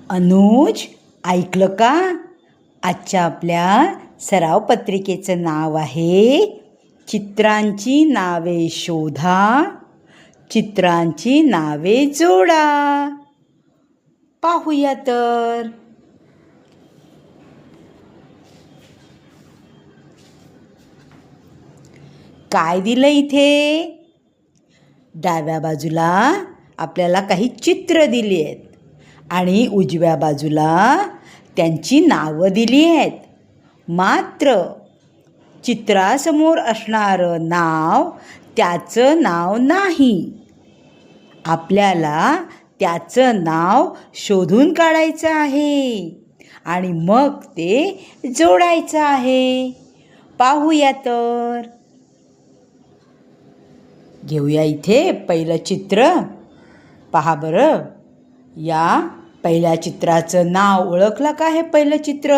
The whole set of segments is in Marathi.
अनुज, ऐकलं का? आजच्या आपल्या सराव पत्रिकेचं नाव आहे चित्रांची नावे शोधा, चित्रांची नावे जोडा. पाहूया तर. काय दिलं इथे? डाव्या बाजूला आपल्याला काही चित्र दिली आहेत आणि उजव्या बाजूला त्यांची नावं दिली आहेत. मात्र चित्रासमोर असणारं नाव त्याचं नाव नाही. आपल्याला त्याचं नाव शोधून काढायचं आहे आणि मग ते जोडायचं आहे. पाहूया तर. घेऊया इथे पहिलं चित्र. पहा बरं, या पहिल्या चित्राचं नाव ओळखलं का? हे पहिलं चित्र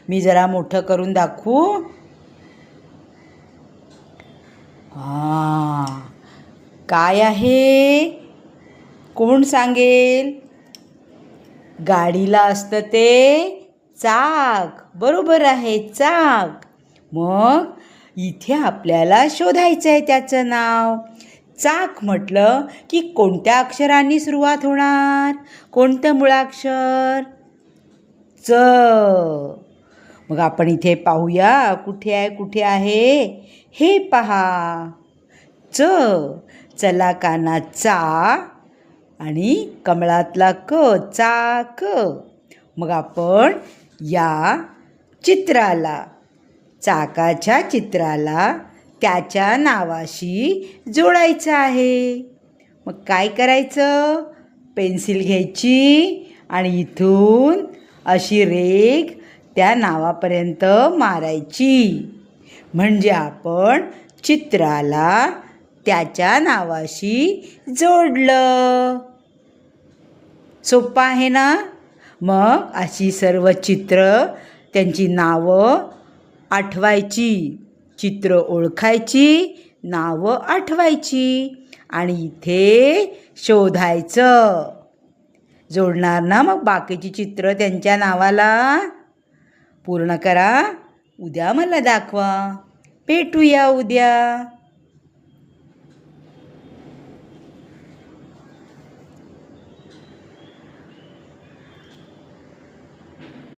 मी जरा मोठं करून दाखवू. काय आहे? कोण सांगेल? गाडीला असतं ते चाक. बरोबर आहे, चाक. मग इथे आपल्याला शोधायचं आहे त्याचं नाव. चाक म्हटलं की कोणत्या अक्षरांनी सुरुवात होणार? कोणतं मुळाक्षर? च. मग आपण इथे पाहूया कुठे आहे, कुठे आहे. हे पहा, च. चला काना चा आणि कमळातला क, चाक. मग आपण या चित्राला, चाकाच्या चित्राला त्याच्या नावाशी जोडायचं आहे. मग काय करायचं? पेन्सिल घ्यायची आणि इथून अशी रेघ त्या नावापर्यंत मारायची. म्हणजे आपण चित्राला त्याच्या नावाशी जोडलं. सोपं आहे ना? मग अशी सर्व चित्र, त्यांची नावं आठवायची. चित्र ओळखायची, नावं आठवायची आणि इथे शोधायचं. जोडणार ना मग बाकीची चित्र त्यांच्या नावाला? पूर्ण करा. उद्या मला दाखवा. भेटूया उद्या.